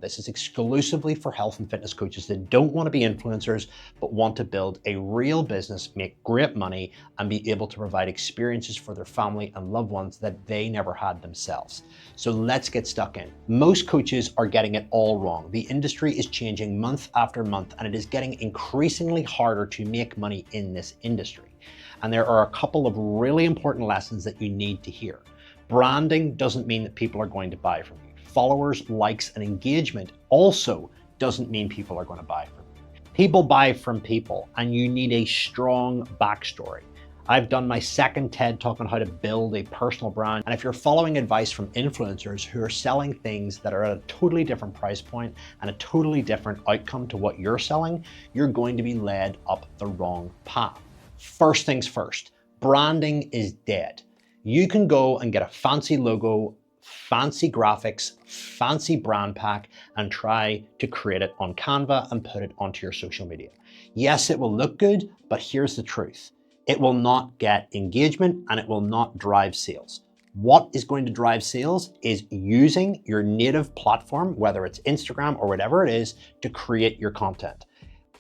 This is exclusively for health and fitness coaches that don't want to be influencers, but want to build a real business, make great money, and be able to provide experiences for their family and loved ones that they never had themselves. So let's get stuck in. Most coaches are getting it all wrong. The industry is changing month after month, and it is getting increasingly harder to make money in this industry. And there are a couple of really important lessons that you need to hear. Branding doesn't mean that people are going to buy from you. Followers, likes, and engagement also doesn't mean people are going to buy from you. People buy from people, and you need a strong backstory. I've done my second TED Talk on how to build a personal brand. And if you're following advice from influencers who are selling things that are at a totally different price point and a totally different outcome to what you're selling, you're going to be led up the wrong path. First things first, branding is dead. You can go and get a fancy logo, fancy graphics, fancy brand pack, and try to create it on Canva and put it onto your social media. Yes, it will look good, but here's the truth. It will not get engagement and it will not drive sales. What is going to drive sales is using your native platform, whether it's Instagram or whatever it is, to create your content.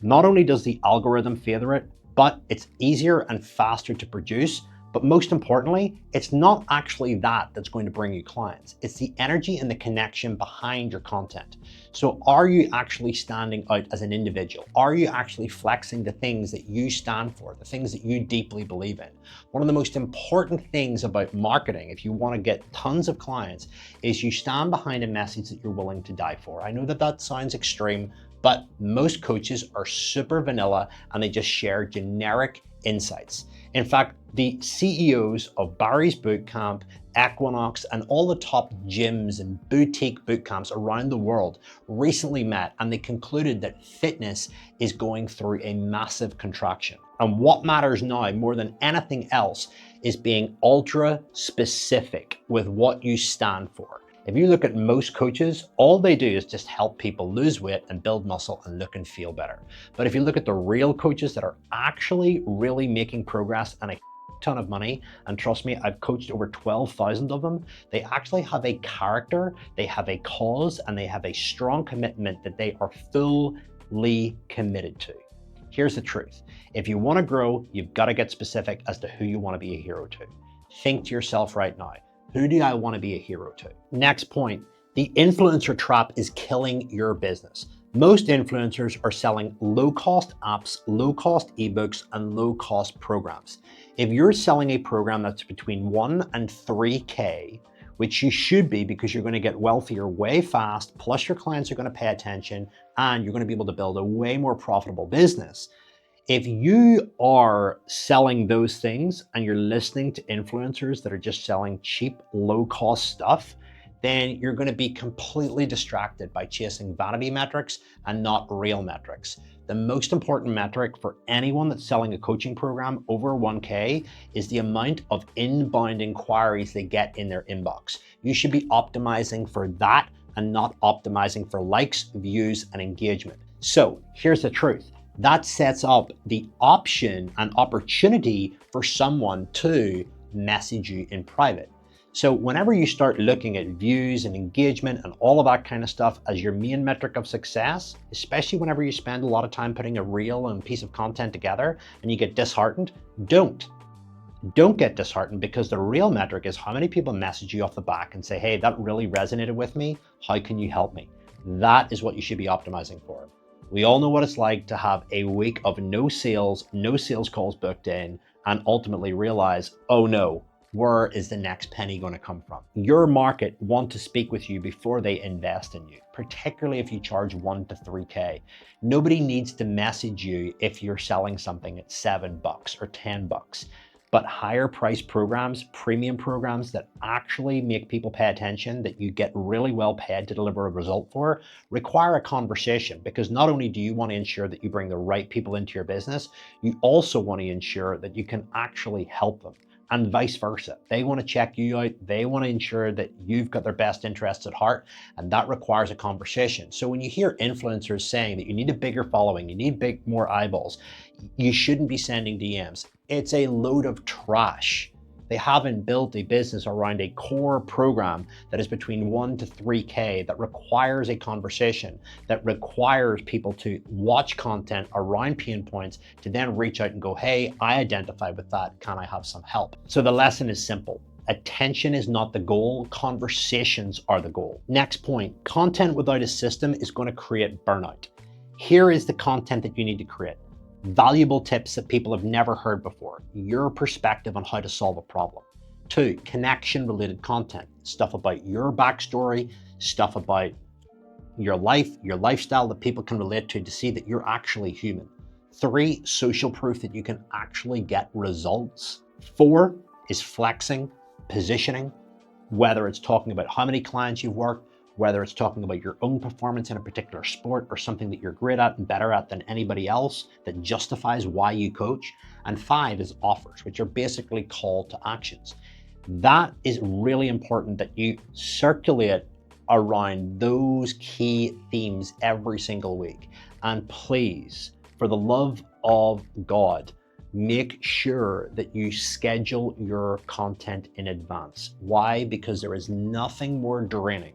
Not only does the algorithm favor it, but it's easier and faster to produce. But most importantly, it's not actually that that's going to bring you clients. It's the energy and the connection behind your content. So are you actually standing out as an individual? Are you actually flexing the things that you stand for, the things that you deeply believe in? One of the most important things about marketing, if you want to get tons of clients, is you stand behind a message that you're willing to die for. I know that that sounds extreme, but most coaches are super vanilla and they just share generic insights. In fact, the CEOs of Barry's Bootcamp, Equinox, and all the top gyms and boutique bootcamps around the world recently met, and they concluded that fitness is going through a massive contraction. And what matters now more than anything else is being ultra specific with what you stand for. If you look at most coaches, all they do is just help people lose weight and build muscle and look and feel better. But if you look at the real coaches that are actually really making progress and a ton of money, and trust me, I've coached over 12,000 of them, they actually have a character, they have a cause, and they have a strong commitment that they are fully committed to. Here's the truth. If you want to grow, you've got to get specific as to who you want to be a hero to. Think to yourself right now. Who do I want to be a hero to? Next point, the influencer trap is killing your business. Most influencers are selling low-cost apps, low-cost ebooks, and low-cost programs. If you're selling a program that's between 1 and 3K, which you should be because you're going to get wealthier way fast, plus your clients are going to pay attention, and you're going to be able to build a way more profitable business. If you are selling those things and you're listening to influencers that are just selling cheap, low-cost stuff, then you're going to be completely distracted by chasing vanity metrics and not real metrics. The most important metric for anyone that's selling a coaching program over 1K is the amount of inbound inquiries they get in their inbox. You should be optimizing for that and not optimizing for likes, views, and engagement. So here's the truth. That sets up the option and opportunity for someone to message you in private. So whenever you start looking at views and engagement and all of that kind of stuff as your main metric of success, especially whenever you spend a lot of time putting a reel and piece of content together and you get disheartened, don't get disheartened, because the real metric is how many people message you off the back and say, hey, that really resonated with me. How can you help me? That is what you should be optimizing for. We all know what it's like to have a week of no sales calls booked in, and ultimately realize, oh no, where is the next penny going to come from? Your market want to speak with you before they invest in you, particularly if you charge 1 to 3K. Nobody needs to message you if you're selling something at $7 or $10. But higher price programs, premium programs that actually make people pay attention, that you get really well paid to deliver a result for, require a conversation, because not only do you want to ensure that you bring the right people into your business, you also want to ensure that you can actually help them, and vice versa. They want to check you out. They want to ensure that you've got their best interests at heart, and that requires a conversation. So when you hear influencers saying that you need a bigger following, you need more eyeballs, you shouldn't be sending DMs. It's a load of trash. They haven't built a business around a core program that is between 1 to 3K, that requires a conversation, that requires people to watch content around pain points to then reach out and go, hey, I identify with that. Can I have some help? So the lesson is simple. Attention is not the goal, conversations are the goal. Next point, content without a system is going to create burnout. Here is the content that you need to create. Valuable tips that people have never heard before, your perspective on how to solve a problem. 2, connection related content, stuff about your backstory, stuff about your life, your lifestyle that people can relate to see that you're actually human. 3, social proof that you can actually get results. 4 is flexing, positioning, whether it's talking about how many clients you've worked, whether it's talking about your own performance in a particular sport or something that you're great at and better at than anybody else that justifies why you coach. And 5 is offers, which are basically call to actions. That is really important that you circulate around those key themes every single week. And please, for the love of God, make sure that you schedule your content in advance. Why? Because there is nothing more draining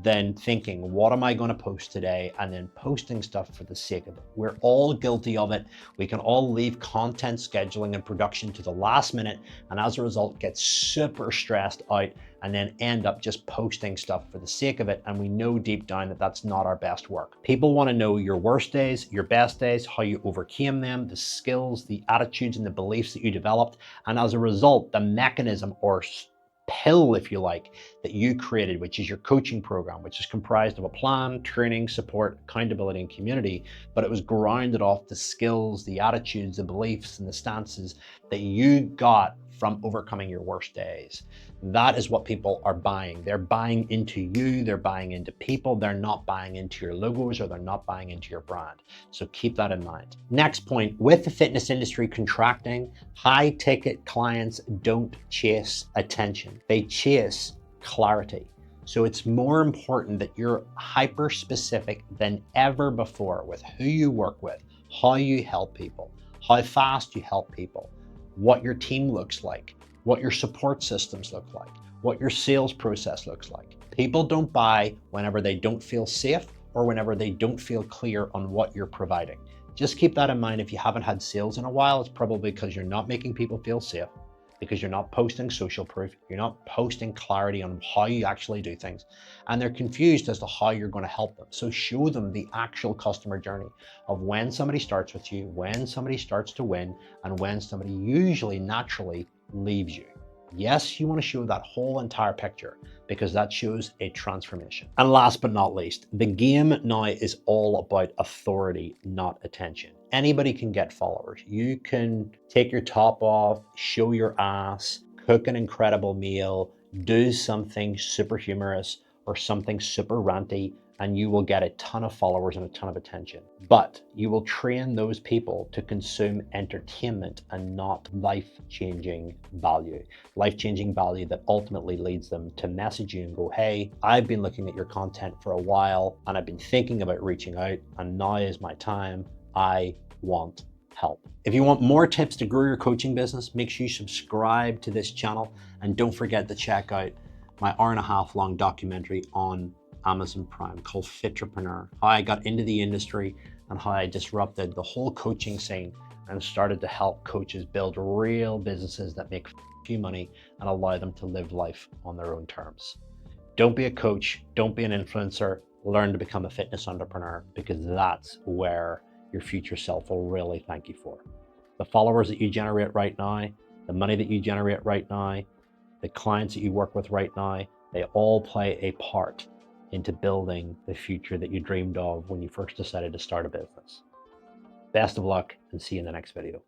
than thinking, what am I going to post today? And then posting stuff for the sake of it. We're all guilty of it. We can all leave content scheduling and production to the last minute, and as a result get super stressed out and then end up just posting stuff for the sake of it. And we know deep down that that's not our best work. People want to know your worst days, your best days, how you overcame them, the skills, the attitudes, and the beliefs that you developed. And as a result, the mechanism or pill, if you like, that you created, which is your coaching program, which is comprised of a plan, training, support, accountability, and community, but it was grounded off the skills, the attitudes, the beliefs, and the stances that you got from overcoming your worst days. That is what people are buying. They're buying into you, they're buying into people, they're not buying into your logos, or they're not buying into your brand. So keep that in mind. Next point, with the fitness industry contracting, high ticket clients don't chase attention, they chase clarity. So it's more important that you're hyper specific than ever before with who you work with, how you help people, how fast you help people, what your team looks like, what your support systems look like, what your sales process looks like. People don't buy whenever they don't feel safe or whenever they don't feel clear on what you're providing. Just keep that in mind. If you haven't had sales in a while, it's probably because you're not making people feel safe, because you're not posting social proof, you're not posting clarity on how you actually do things, and they're confused as to how you're going to help them. So show them the actual customer journey of when somebody starts with you, when somebody starts to win, and when somebody usually naturally leaves you. Yes, you want to show that whole entire picture because that shows a transformation. And last but not least, the game now is all about authority, not attention. Anybody can get followers. You can take your top off, show your ass, cook an incredible meal, do something super humorous or something super ranty, and you will get a ton of followers and a ton of attention. But you will train those people to consume entertainment and not life-changing value. Life-changing value that ultimately leads them to message you and go, hey, I've been looking at your content for a while and I've been thinking about reaching out, and now is my time. I want help. If you want more tips to grow your coaching business, make sure you subscribe to this channel, and don't forget to check out my hour-and-a-half-long documentary on Amazon Prime called Fitrepreneur, how I got into the industry and how I disrupted the whole coaching scene and started to help coaches build real businesses that make few money and allow them to live life on their own terms. Don't be a coach, don't be an influencer, learn to become a fitness entrepreneur, because that's where your future self will really thank you for. The followers that you generate right now, the money that you generate right now, the clients that you work with right now, they all play a part into building the future that you dreamed of when you first decided to start a business. Best of luck, and see you in the next video.